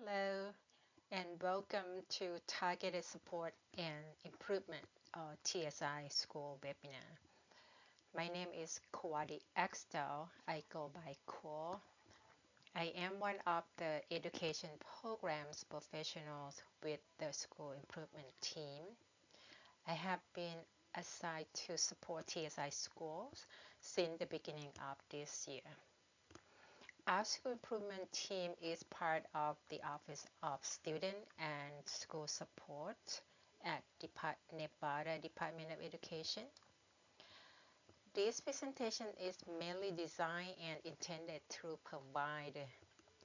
Hello, and welcome to Targeted Support and Improvement or TSI School webinar. My name is Kwadi Axtell. I go by Kwa. I am one of the education programs professionals with the school improvement team. I have been assigned to support TSI schools since the beginning of this year. Our school improvement team is part of the Office of Student and School Support at Nevada Department of Education. This presentation is mainly designed and intended to provide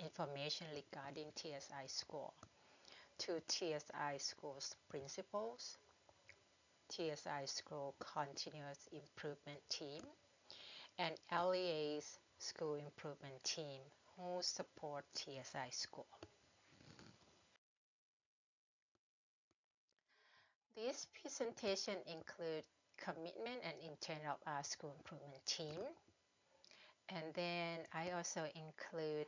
information regarding TSI school to TSI schools principals, TSI school continuous improvement team, and LEA's school improvement team who support TSI school. This presentation includes commitment and intent of our school improvement team. And then I also include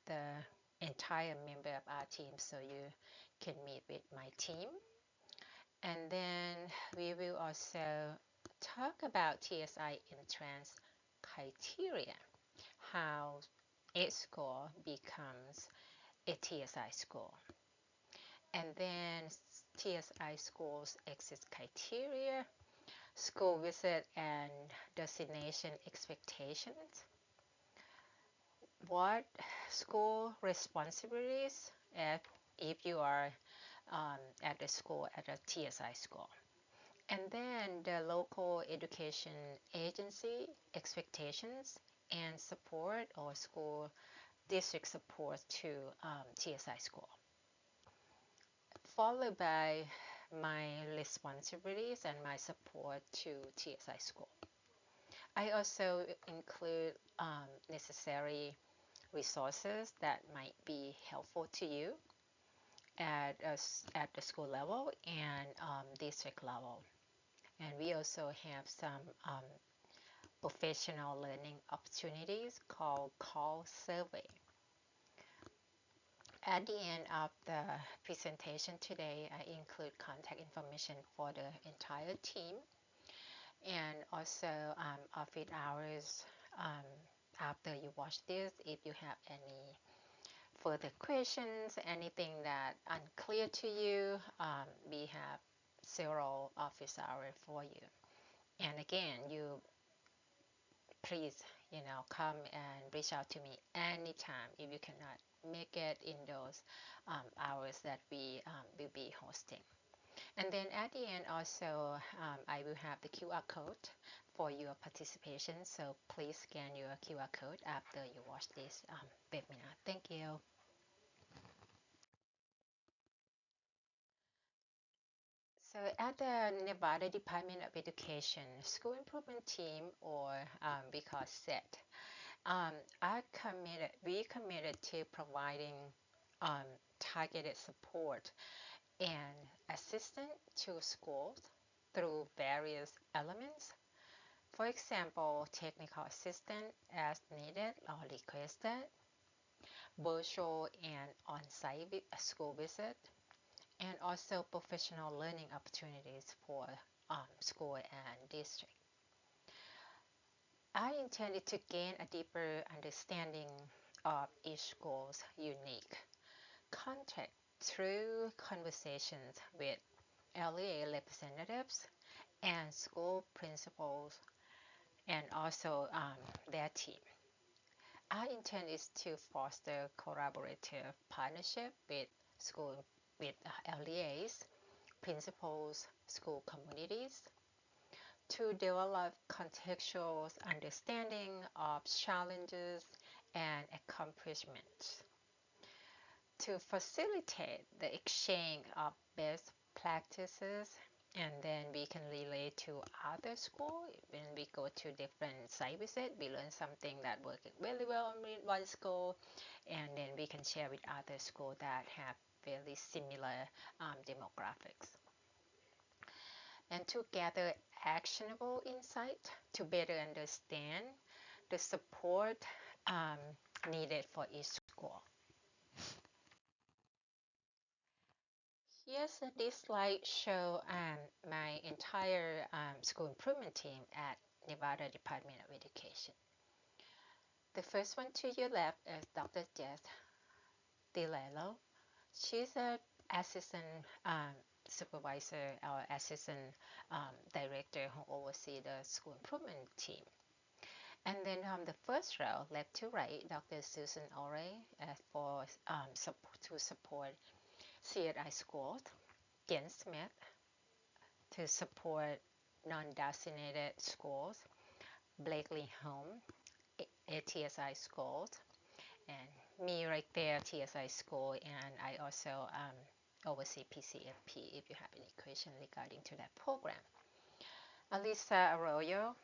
the entire member of our team so you can meet with my team. And then we will also talk about TSI entrance criteria, how a school becomes a TSI school. And then TSI schools exit criteria, school visit and destination expectations, what school responsibilities if you are at the school at a TSI school. And then the local education agency expectations and support or school district support to TSI school. Followed by my responsibilities and my support to TSI school. I also include necessary resources that might be helpful to you at the school level and district level. And we also have some professional learning opportunities called call survey. At the end of the presentation today, I include contact information for the entire team and also office hours after you watch this. If you have any further questions, anything that unclear to you, we have several office hours for you. And again, you please, come and reach out to me anytime if you cannot make it in those hours that we will be hosting. And then at the end also, I will have the QR code for your participation. So please scan your QR code after you watch this webinar. Thank you. So at the Nevada Department of Education School Improvement Team, or we call SET, we committed to providing targeted support and assistance to schools through various elements. For example, technical assistance as needed or requested, virtual and on-site school visit, and also professional learning opportunities for school and district. I intended to gain a deeper understanding of each school's unique context through conversations with LEA representatives and school principals and also their team. Our intent is to foster collaborative partnership with LEAs, principals, school communities to develop contextual understanding of challenges and accomplishments, to facilitate the exchange of best practices, and then we can relate to other schools. When we go to different site visits, we learn something that works really well in one school, and then we can share with other schools that have very similar demographics. And to gather actionable insight to better understand the support needed for each school. Yes, this slide show my entire school improvement team at Nevada Department of Education. The first one to your left is Dr. Jess DiLello. She's a assistant supervisor or assistant director who oversees the school improvement team. And then the first row, left to right, Dr. Susan Ore for to support CSI schools. Jen Smith to support non-designated schools. Blakely Home, TSI schools, and me right there, TSI school, and I also oversee PCFP if you have any question regarding to that program. Alisa Arroyo,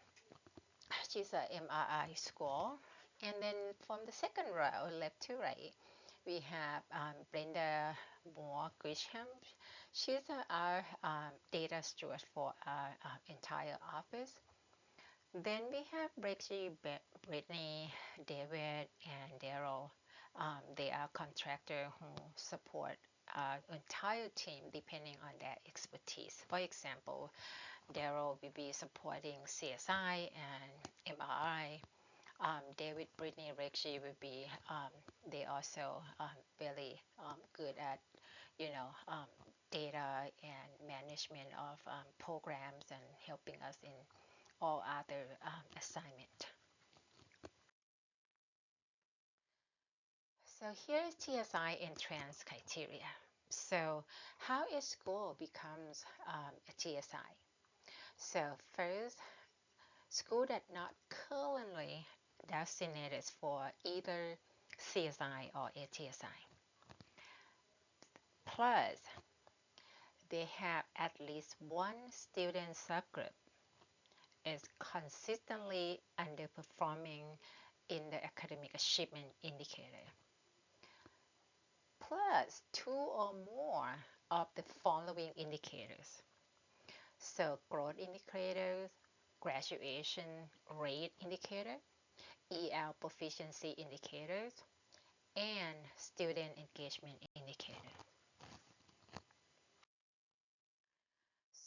she's a MRI school. And then from the second row, left to right, we have Brenda Moore Grisham. She's our data steward for our entire office. Then we have Rexy, Brittany, David, and Daryl. They are contractor who support our entire team depending on their expertise. For example, Daryl will be supporting CSI and MRI. David, Brittany, Rexy will be, they also very good at, data and management of programs and helping us in all other assignment. So here is TSI entrance criteria. So how a school becomes a TSI? So first, school that not currently designated for either CSI or ATSI. Plus, they have at least one student subgroup is consistently underperforming in the academic achievement indicator. Plus two or more of the following indicators. So growth indicators, graduation rate indicator, EL proficiency indicators, and student engagement indicator.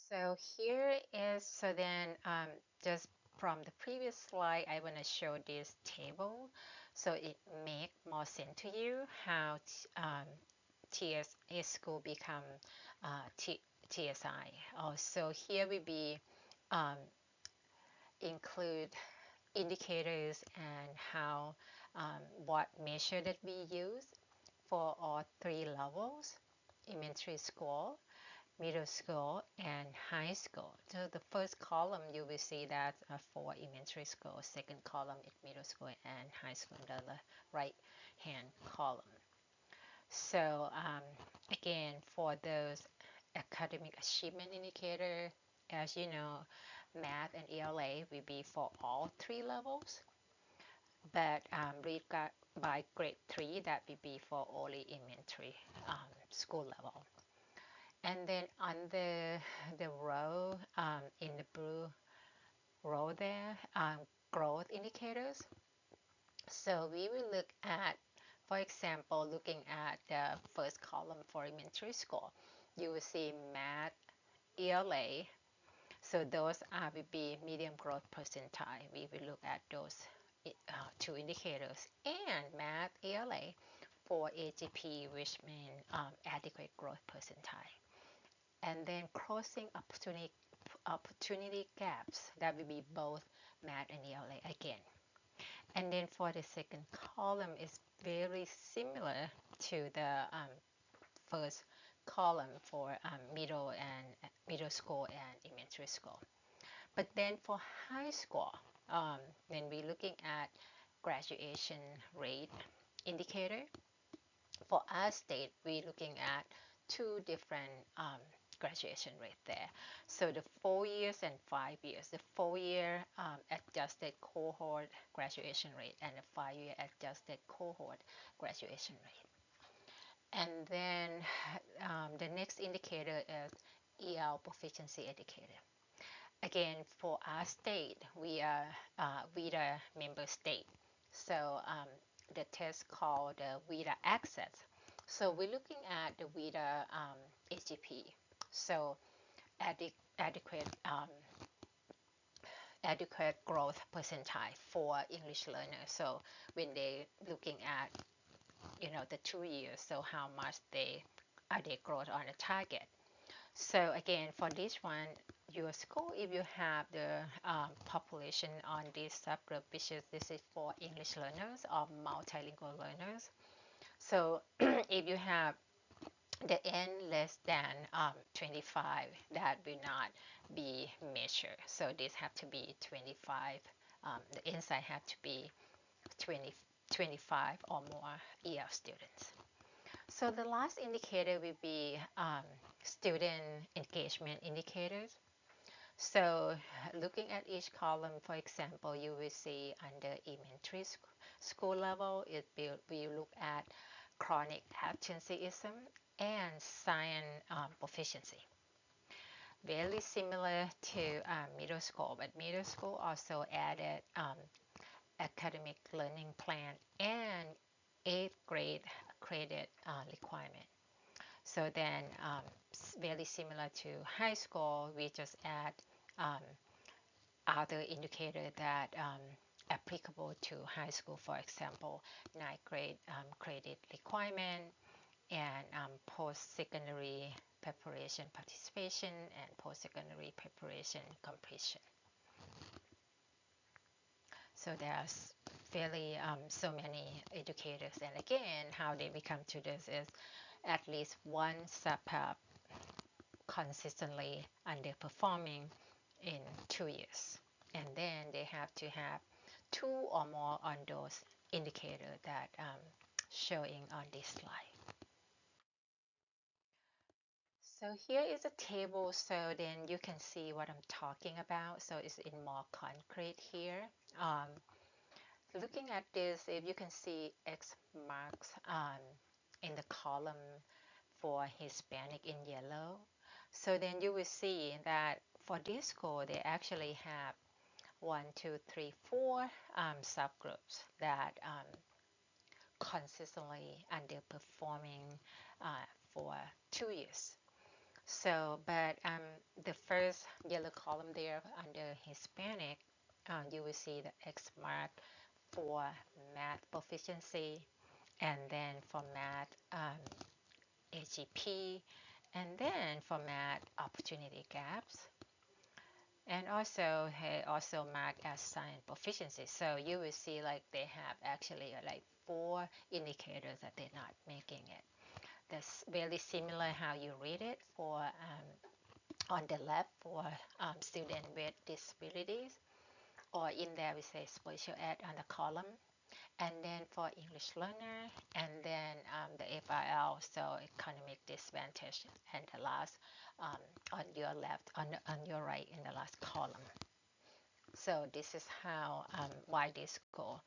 So here is, so then just from the previous slide, I want to show this table so it make more sense to you how TSA school become TSI. So here we be um, include indicators and how what measure that we use for all three levels: elementary school, middle school, and high school. So the first column you will see that for elementary school, second column is middle school and high school, the right hand column. So again, for those academic achievement indicator, as you know, math and ELA will be for all three levels, but read by grade 3, that will be for only elementary school level. And then on the row, in the blue row there, growth indicators. So we will look at, for example, looking at the first column for elementary school, you will see math, ELA. So those will be medium growth percentile. We will look at those two indicators, and math, ELA for AGP, which means adequate growth percentile. And then closing opportunity gaps, that will be both math and ELA again. And then for the second column is very similar to the first column for middle school and elementary school. But then for high school, when we're looking at graduation rate indicator, for our state, we're looking at two different graduation rate there. So the 4 years and 5 years. The 4-year adjusted cohort graduation rate and the 5-year adjusted cohort graduation rate. And then the next indicator is EL proficiency indicator. Again, for our state, we are WIDA member state. So the test called the WIDA Access. So we're looking at the WIDA AGP. So adequate adequate growth percentile for English learners. So when they looking at the 2 years, so how much they are they growth on the target. So again, for this one, your school, if you have the population on this subgroup, which is this is for English learners or multilingual learners. So if you have the n less than 25, that will not be measured. So this have to be 25. The inside have to be 20, 25 or more EL students. So the last indicator will be student engagement indicators. So looking at each column, for example, you will see under elementary school level, we look at chronic absenteeism and science proficiency. Very similar to middle school, but middle school also added academic learning plan and 8th grade credit requirement. So then very similar to high school, we just add um, other indicator that applicable to high school, for example, 9th grade credit requirement and post-secondary preparation participation and post-secondary preparation completion. So there's fairly so many educators, and again, how they become to this is at least one sub-path consistently underperforming in 2 years. And then they have to have two or more on those indicators that showing on this slide. So here is a table, so then you can see what I'm talking about. So it's in more concrete here. Looking at this, if you can see X marks in the column for Hispanic in yellow, so then you will see that for this school, they actually have 1, 2, 3, 4 subgroups that consistently underperforming for 2 years. So, but the first yellow column there under Hispanic, you will see the X mark for math proficiency, and then for math AGP, and then for math opportunity gaps, and also marked as science proficiency. So you will see like they have actually like 4 indicators that they're not making it. That's very similar how you read it for on the left for student with disabilities, or in there we say special ed on the column, and then for English learner, and then the FIL, so economic disadvantage, and the last on your left, on your right in the last column. So this is how why this school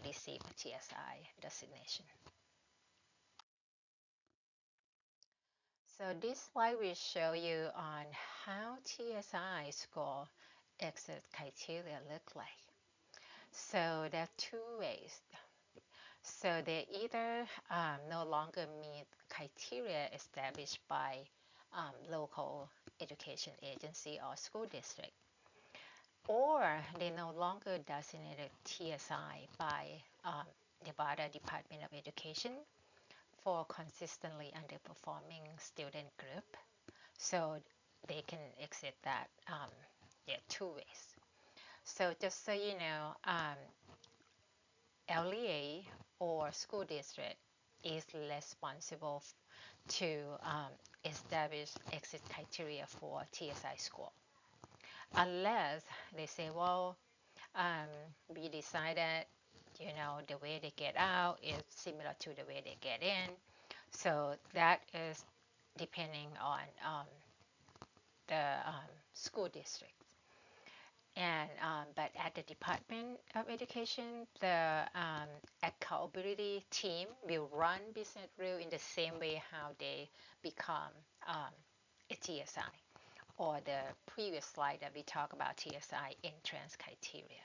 received TSI designation. So this slide will show you on how TSI score exit criteria look like. So there are 2 ways. So they either no longer meet criteria established by local education agency or school district, or they no longer designated TSI by Nevada Department of Education for consistently underperforming student group. So they can exit that 2 ways. So just so you know, LEA or school district is responsible to establish exit criteria for TSI school. Unless they say, well, we decided, the way they get out is similar to the way they get in. So that is depending on the school district. And but at the Department of Education, the accountability team will run business rule in the same way how they become a TSI, or the previous slide that we talked about TSI entrance criteria.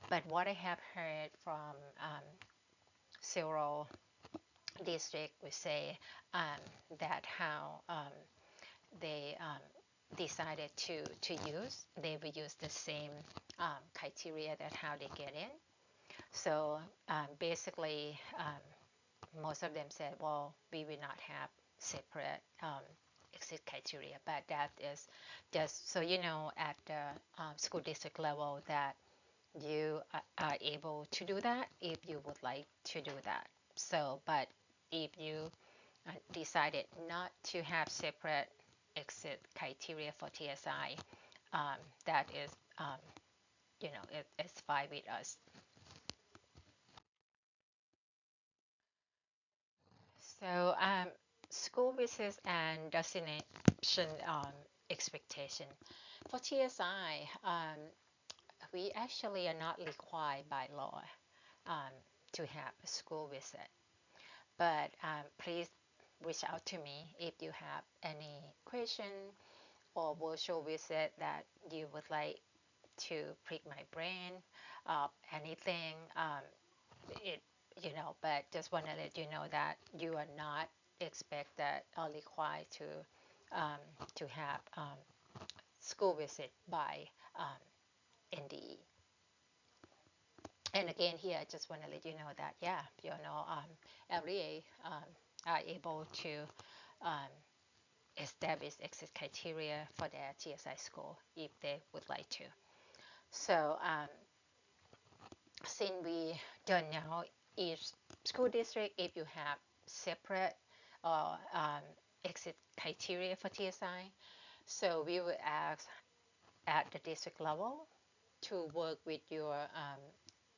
But what I have heard from several district would say that how they decided to use, they will use the same criteria that how they get in. So basically, most of them said, well, we will not have separate exit criteria, but that is just so you know at the school district level that you are able to do that if you would like to do that. So, but if you decided not to have separate exit criteria for TSI, that is, it's fine with us. So, school visits and destination expectation. For TSI, we actually are not required by law um, to have a school visit. But please reach out to me if you have any question or virtual visit that you would like to prick my brain, anything. It, but just want to let you know that you are not expected or required to have school visit by NDE. And again, here I just want to let you know that LDA are able to um, establish exit criteria for their TSI school if they would like to. So since we don't know each school district if you have separate or exit criteria for TSI, so we will ask at the district level to work with your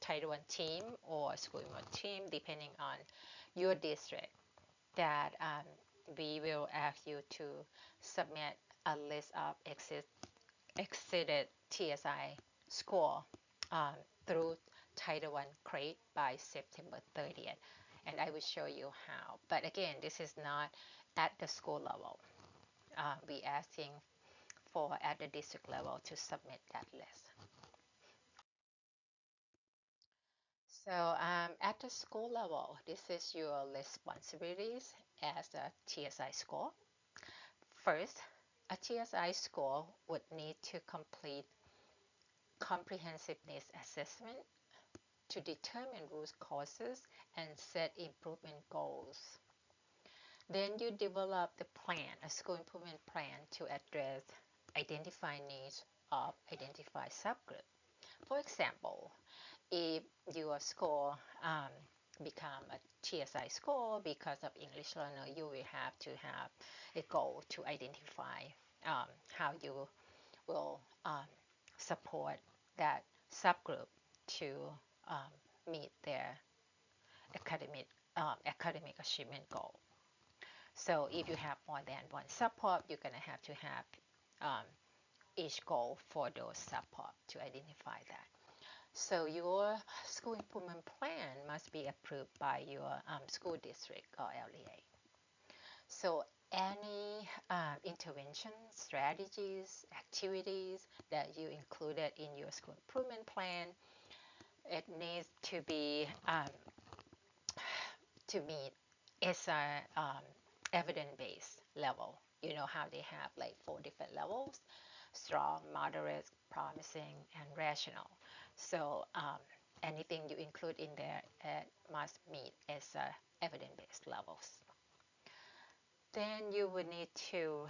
Title I team or school enrollment team, depending on your district, that we will ask you to submit a list of exceeded TSI score um, through Title I grade by September 30th. And I will show you how. But again, this is not at the school level. We asking for at the district level to submit that list. So at the school level, this is your responsibilities as a TSI score. First, a TSI score would need to complete comprehensiveness assessment to determine root causes and set improvement goals. Then you develop the plan, a school improvement plan to address identified needs of identified subgroup. For example, if your score become a TSI score because of English learner, you will have to have a goal to identify how you will support that subgroup to meet their academic academic achievement goal. So if you have more than one support, you're going to have um, each goal for those support to identify that. So your school improvement plan must be approved by your school district or LEA. So any intervention strategies, activities that you included in your school improvement plan, it needs to be to meet SI evidence-based level. You know how they have like 4 different levels: strong, moderate, promising, and rational. So anything you include in there, it must meet SI evidence-based levels. Then you would need to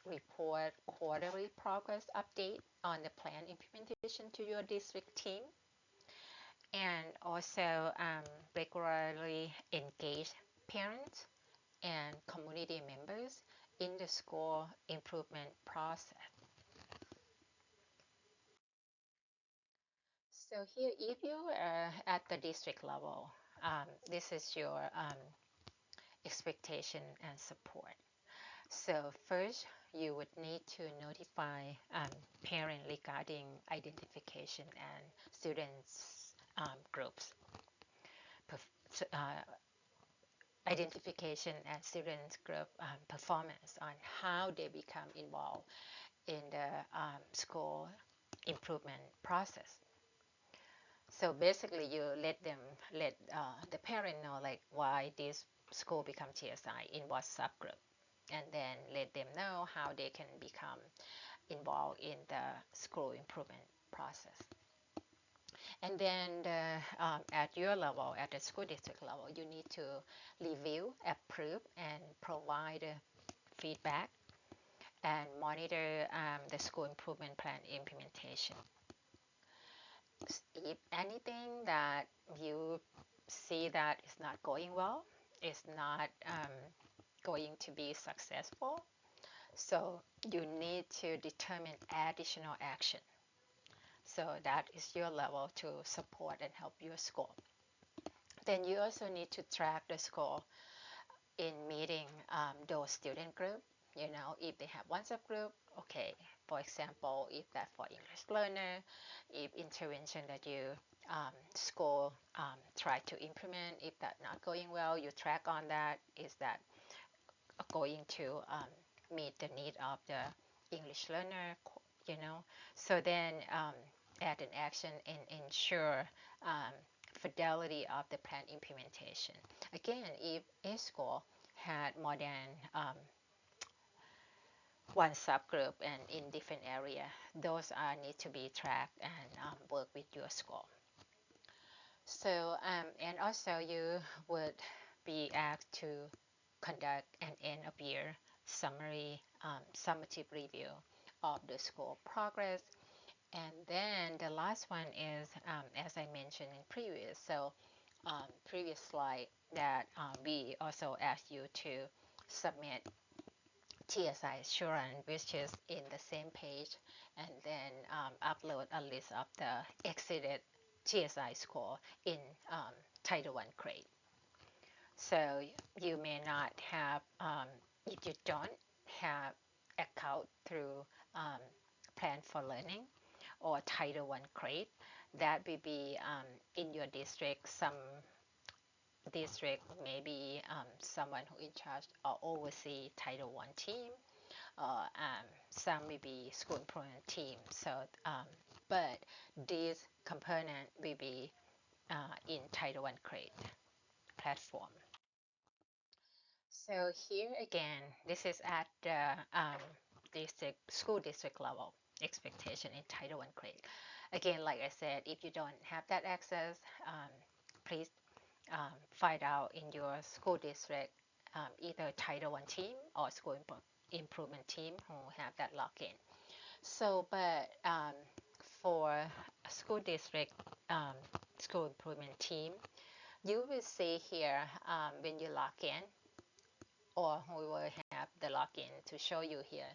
report quarterly progress update on the plan implementation to your district team, and also regularly engage parents and community members in the school improvement process. So here, if you are at the district level, this is your expectation and support. So first, you would need to notify parent regarding identification and students groups, identification and students group performance on how they become involved in the school improvement process. So basically, you let the parent know like why this school become TSI in what subgroup, and then let them know how they can become involved in the school improvement process. And then at your level, at the school district level, you need to review, approve, and provide feedback and monitor the school improvement plan implementation. If anything that you see that is not going well, is not going to be successful, so you need to determine additional action. So that is your level to support and help your school. Then you also need to track the school in meeting those student group. You know, if they have one subgroup, okay. For example, if that for English learner, if intervention that you school try to implement, if that not going well, you track on that. Is that going to meet the need of the English learner? You know, so then add an action and ensure fidelity of the plan implementation. Again, if a school had more than one subgroup and in different area, those are need to be tracked and work with your school. So and also you would be asked to conduct an end of year summary summative review of the school progress. And then the last one is, as I mentioned in previous, so previous slide, that we also ask you to submit TSI assurance, which is in the same page, and then upload a list of the exceeded TSI score in Title I grade. So you may not have, if you don't have account through Plan for Learning or Title I grade, that will be in your district. Some district maybe someone who in charge or oversee Title I team, or some maybe school improvement team. So, but this component will be in Title I grade platform. So here again, this is at the district, school district level expectation in Title I grade. Again, like I said, if you don't have that access, please find out in your school district either Title I team or school improvement team who have that login. So, but for a school district school improvement team, you will see here when you log in, or we will have the login to show you here.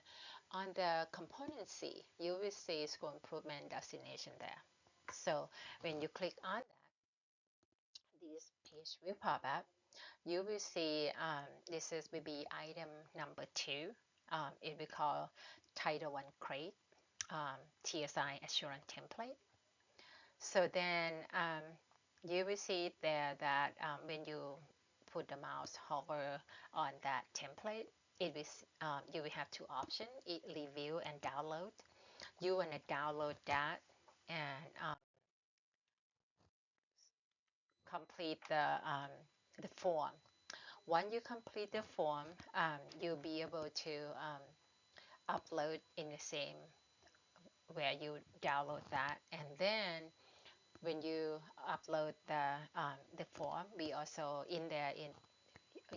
On the component C, you will see school improvement destination there. So when you click on that, this page will pop up. You will see will be item number 2. It will call Title I grade TSI assurance template. So then you will see there that when you put the mouse hover on that template, it will, you will have two options: review and download. You want to download that and complete the form. Once you complete the form, you'll be able to upload in the same where you download that, and then when you upload the form, we also in there in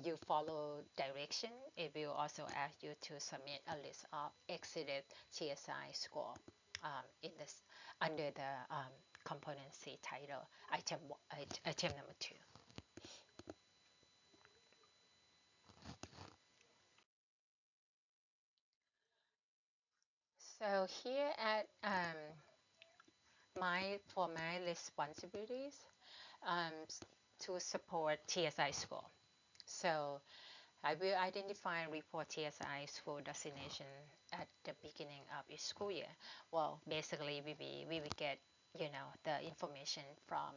you follow direction. It will also ask you to submit a list of exceeded TSI score in this under the component C title item number 2. So here at for my responsibilities to support TSI score. So I will identify and report TSI school destination at the beginning of each school year. Well, basically we will get the information from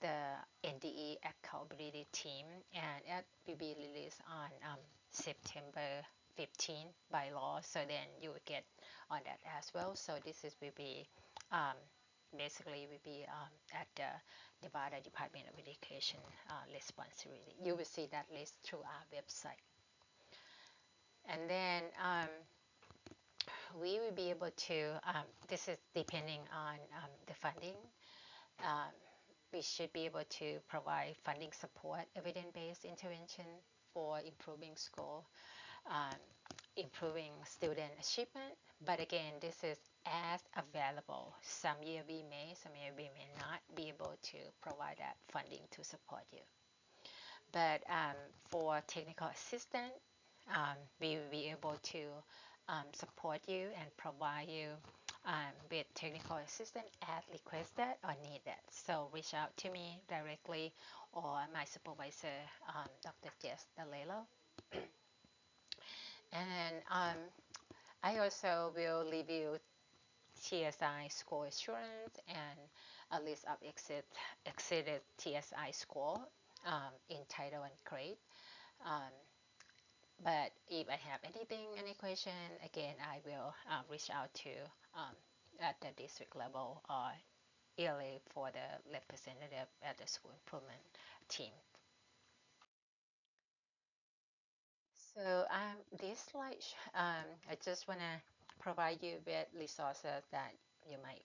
the NDE accountability team, and it will be released on September 15 by law. So then you will get on that as well. So this is will be basically will be at the Nevada Department of Education responsibility. You will see that list through our website. And then we will be able to, this is depending on the funding, um, we should be able to provide funding support, evidence-based intervention for improving school, um, improving student achievement. But again, this is as available. Some year we may, some year we may not be able to provide that funding to support you. But for technical assistance, we will be able to support you and provide you with technical assistance as requested or needed. So reach out to me directly or my supervisor, Dr. Jess Dalelo. And I also will leave you TSI score assurance and a list of exceeded TSI score in title and grade. Um, but if I have anything, any question, again, I will reach out to um, at the district level or ELA for the representative at the school improvement team. So this slide, I just want to provide you with resources that you might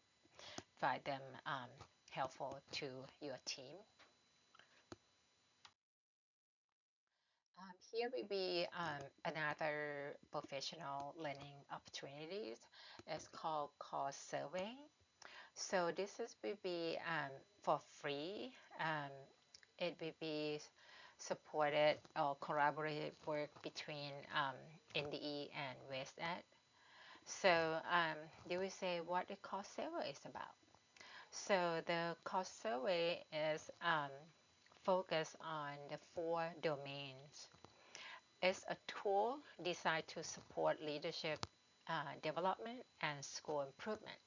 find them helpful to your team. Here will be another professional learning opportunities. It's called course survey. So this is will be for free. It will be supported or collaborative work between NDE and WestEd. So you will say what the course survey is about. So the course survey is focused on the 4 domains. It's a tool designed to support leadership development and school improvement.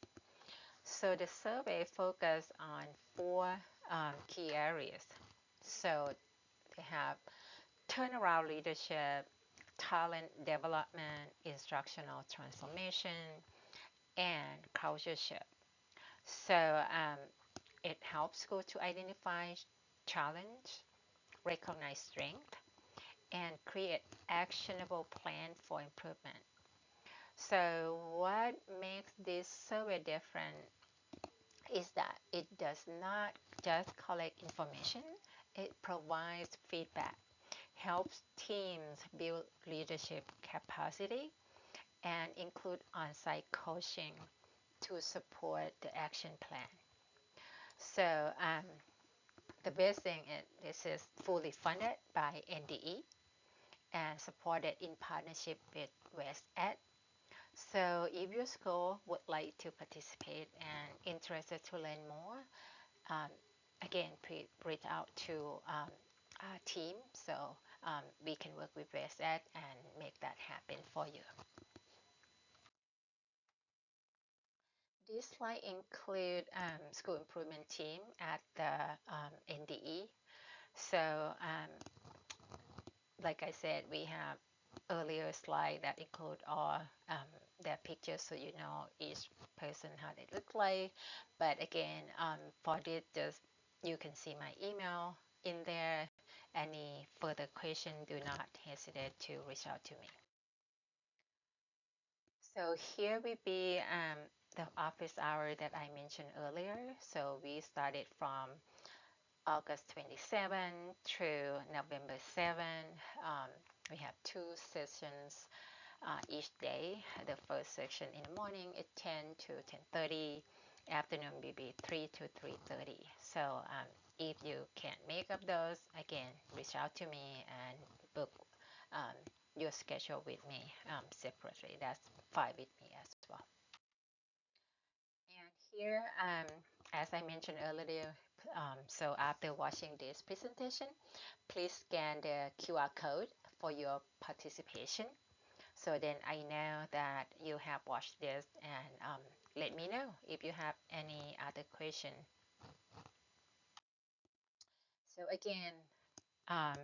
So the survey focused on 4 key areas. So they have turnaround leadership, talent development, instructional transformation, and culture shift. So it helps school to identify challenge, recognize strength, and create actionable plan for improvement. So what makes this survey different is that it does not just collect information, it provides feedback, helps teams build leadership capacity, and include on-site coaching to support the action plan. So the best thing is this is fully funded by NDE and supported in partnership with WestEd. So if your school would like to participate and interested to learn more, um, again, please reach out to our team so we can work with WestEd and make that happen for you. This slide include school improvement team at the NDE. So like I said, we have earlier slide that include all their pictures so you know each person how they look like. But again, for this, just you can see my email in there. Any further question, do not hesitate to reach out to me. So here will be the office hour that I mentioned earlier. So we started from August 27 through November 7. We have 2 sessions each day. The first section in the morning is 10 to 10:30. Afternoon will be 3 to 3:30. So if you can't make up those, again, reach out to me and book your schedule with me separately. That's fine with me as well. And here, as I mentioned earlier, so after watching this presentation, please scan the QR code for your participation. So then I know that you have watched this and let me know if you have any other question. So again, um,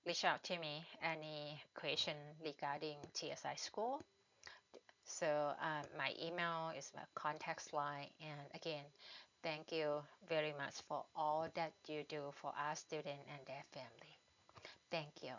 reach out to me any question regarding TSI school So my email is my contact line. And again, thank you very much for all that you do for our students and their family. Thank you.